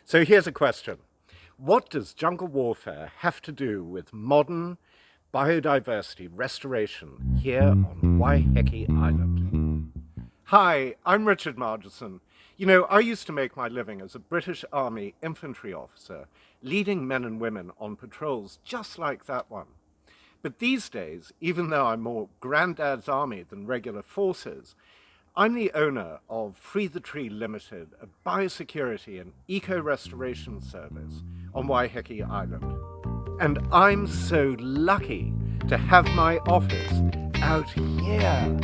So here's a question. What does jungle warfare have to do with modern biodiversity restoration here on Waiheke Island? Hi, I'm Richard Margesson. You know, I used to make my living as a British Army infantry officer, leading men and women on patrols just like that one. But these days, even though I'm more Grandad's Army than regular forces, I'm the owner of Free the Tree Limited, a biosecurity and eco-restoration service on Waiheke Island. And I'm so lucky to have my office out here.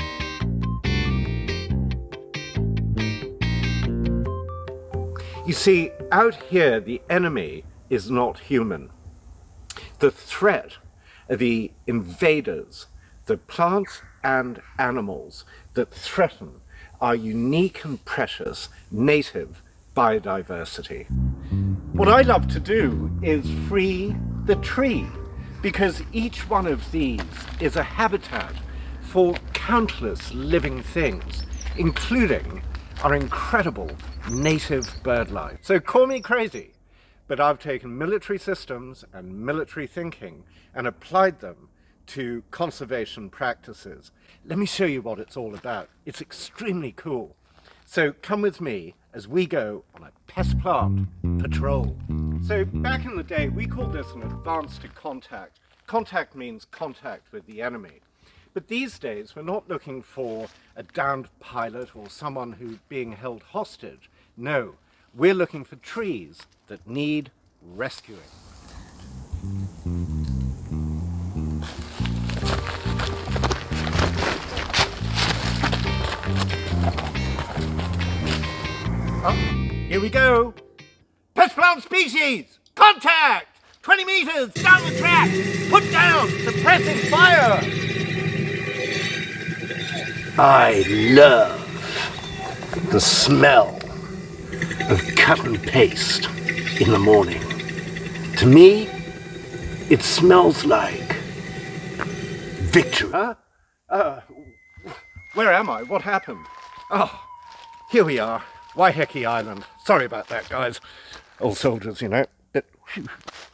You see, out here, the enemy is not human. The threat are the invaders, the plants and animals that threaten our unique and precious native biodiversity. What I love to do is free the tree, because each one of these is a habitat for countless living things, including our incredible native bird life. So call me crazy, but I've taken military systems and military thinking and applied them to conservation practices. Let me show you what it's all about. It's extremely cool. So come with me as we go on a pest plant patrol. So back in the day, we called this an advance to contact. Contact means contact with the enemy. But these days, we're not looking for a downed pilot or someone who's being held hostage. No, we're looking for trees that need rescuing. Oh, here we go. Pest plant species, contact! 20 meters down the track, put down, suppressing fire! I love the smell of cut and paste in the morning. To me, it smells like victory. Where am I? What happened? Oh, here we are, Waiheke Island. Sorry about that, guys. Old soldiers, you know. But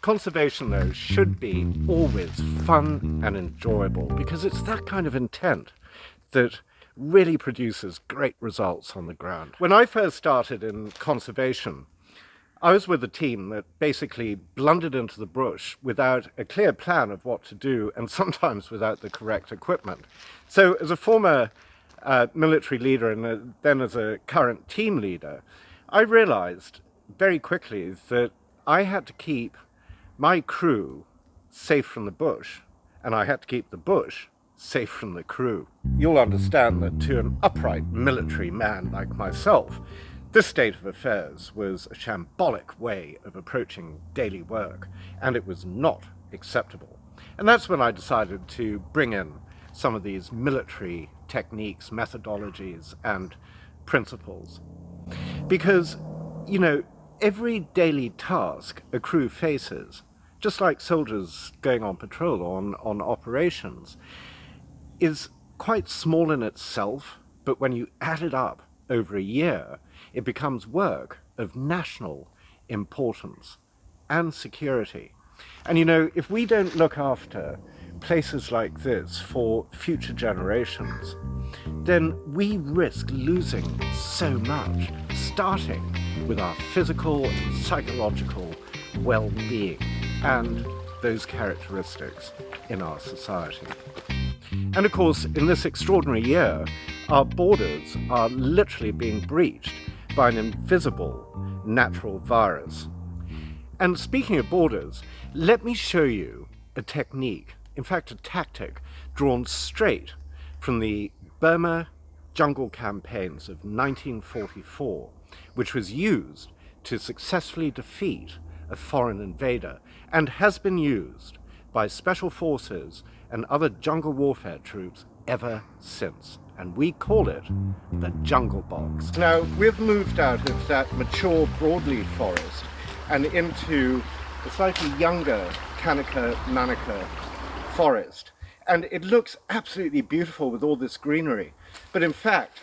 conservation, though, should be always fun and enjoyable, because it's that kind of intent that really produces great results on the ground. When I first started in conservation, I was with a team that basically blundered into the bush without a clear plan of what to do, and sometimes without the correct equipment. So as a former military leader and then as a current team leader, I realized very quickly that I had to keep my crew safe from the bush, and I had to keep the bush safe from the crew. You'll understand that to an upright military man like myself, this state of affairs was a shambolic way of approaching daily work, and it was not acceptable. And that's when I decided to bring in some of these military techniques, methodologies, and principles. Because, you know, every daily task a crew faces, just like soldiers going on patrol or on operations, is quite small in itself, but when you add it up over a year, it becomes work of national importance and security. And you know, if we don't look after places like this for future generations, then we risk losing so much, starting with our physical and psychological well-being and those characteristics in our society. And of course, in this extraordinary year, our borders are literally being breached by an invisible natural virus. And speaking of borders, let me show you a technique, in fact a tactic, drawn straight from the Burma jungle campaigns of 1944, which was used to successfully defeat a foreign invader and has been used by special forces and other jungle warfare troops ever since. And we call it the jungle box. Now, we've moved out of that mature broadleaf forest and into a slightly younger Kanika-Manika forest. And it looks absolutely beautiful with all this greenery. But in fact,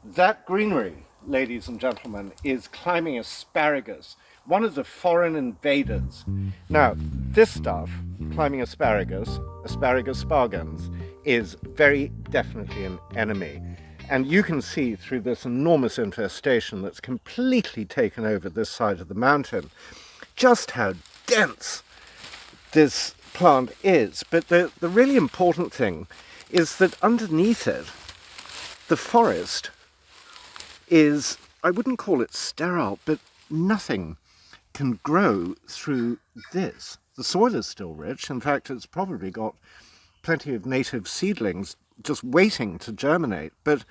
that greenery, ladies and gentlemen, is climbing asparagus One is the foreign invaders. Now, this stuff, climbing asparagus, Asparagus spargans, is very definitely an enemy. And you can see through this enormous infestation that's completely taken over this side of the mountain just how dense this plant is. But the really important thing is that underneath it, the forest is, I wouldn't call it sterile, but nothing can grow through this. The soil is still rich. In fact, it's probably got plenty of native seedlings just waiting to germinate, but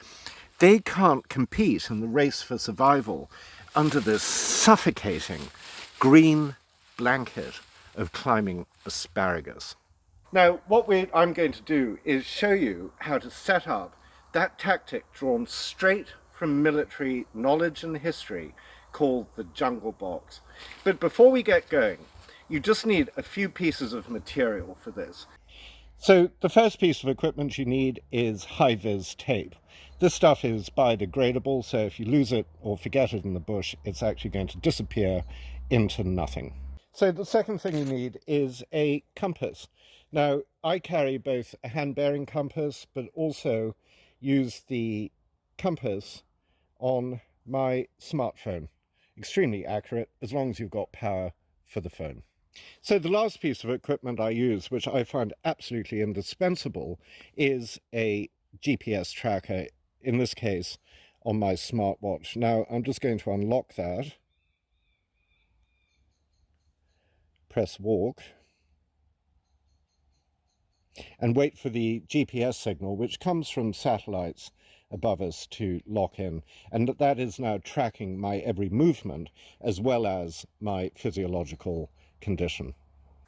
they can't compete in the race for survival under this suffocating green blanket of climbing asparagus. Now, what I'm going to do is show you how to set up that tactic drawn straight from military knowledge and history called the jungle box. But before we get going, you just need a few pieces of material for this. So the first piece of equipment you need is high-vis tape. This stuff is biodegradable, so if you lose it or forget it in the bush, it's actually going to disappear into nothing. So the second thing you need is a compass. Now, I carry both a hand-bearing compass, but also use the compass on my smartphone. Extremely accurate, as long as you've got power for the phone. So the last piece of equipment I use, which I find absolutely indispensable, is a GPS tracker, in this case on my smartwatch. Now I'm just going to unlock that, press walk, and wait for the GPS signal, which comes from satellites above us, to lock in. And that is now tracking my every movement as well as my physiological condition.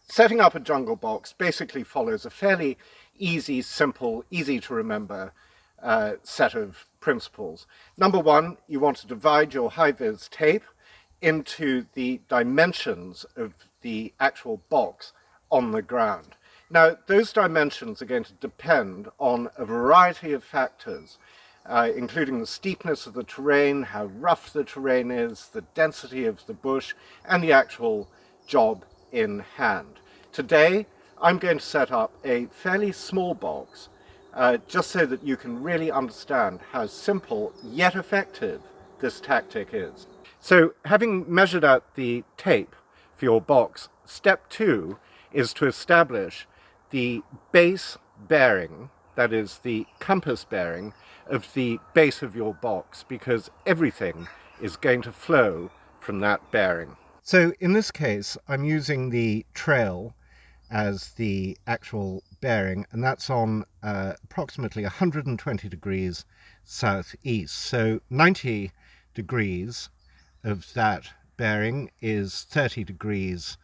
Setting up a jungle box basically follows a fairly easy, simple, easy to remember set of principles. Number one, you want to divide your high-vis tape into the dimensions of the actual box on the ground. Now, those dimensions are going to depend on a variety of factors, including the steepness of the terrain, how rough the terrain is, the density of the bush, and the actual job in hand. Today, I'm going to set up a fairly small box, just so that you can really understand how simple yet effective this tactic is. So, having measured out the tape for your box, step 2 is to establish the base bearing, that is the compass bearing, of the base of your box, because everything is going to flow from that bearing. So in this case, I'm using the trail as the actual bearing, and that's on approximately 120 degrees southeast. So 90 degrees of that bearing is 30 degrees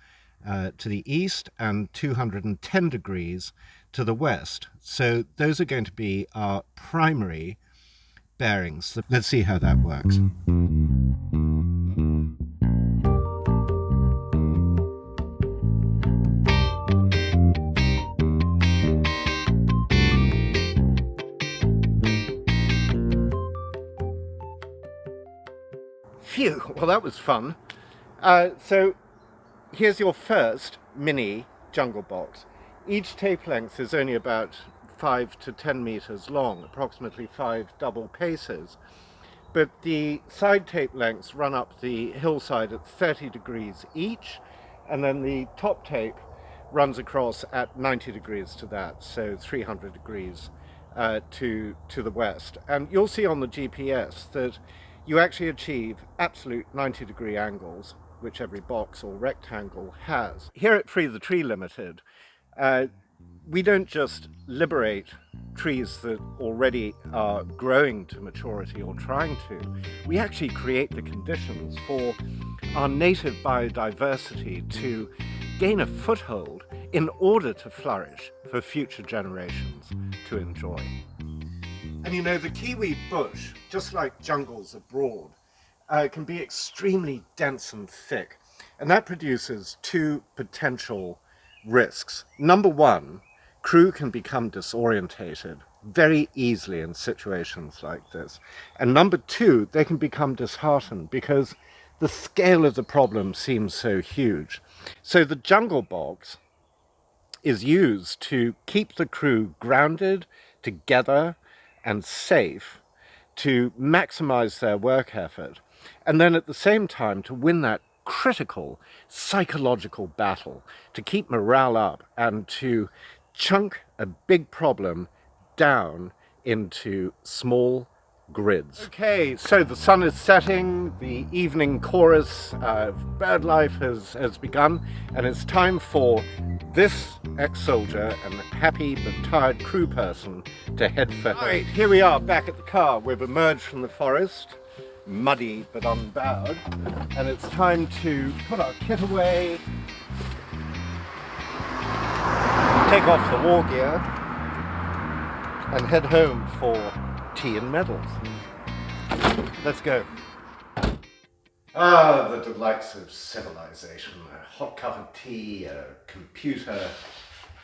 to the east and 210 degrees to the west. So those are going to be our primary bearings. Let's see how that works. Phew, well that was fun. So here's your first mini jungle box. Each tape length is only about 5 to 10 meters long, approximately 5 double paces. But the side tape lengths run up the hillside at 30 degrees each, and then the top tape runs across at 90 degrees to that, so 300 degrees to the west. And you'll see on the GPS that you actually achieve absolute 90-degree angles, which every box or rectangle has. Here at Free the Tree Limited, we don't just liberate trees that already are growing to maturity or trying to. We actually create the conditions for our native biodiversity to gain a foothold in order to flourish for future generations to enjoy. And you know, the kiwi bush, just like jungles abroad, can be extremely dense and thick. And that produces two potential risks. Number one, crew can become disorientated very easily in situations like this. And number two, they can become disheartened because the scale of the problem seems so huge. So the jungle box is used to keep the crew grounded, together, and safe, to maximize their work effort, and then at the same time to win that critical psychological battle, to keep morale up and to chunk a big problem down into small grids. Okay, so the sun is setting, the evening chorus of bird life has begun, and it's time for this ex-soldier and happy but tired crew person to head for home. Right, here we are back at the car. We've emerged from the forest, muddy but unbowed, and it's time to put our kit away, take off the war gear, and head home for tea and medals. Let's go. Ah, the delights of civilization. A hot cup of tea, a computer,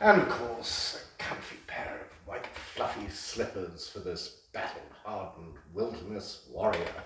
and of course a comfy pair of white fluffy slippers for this battle-hardened wilderness warrior.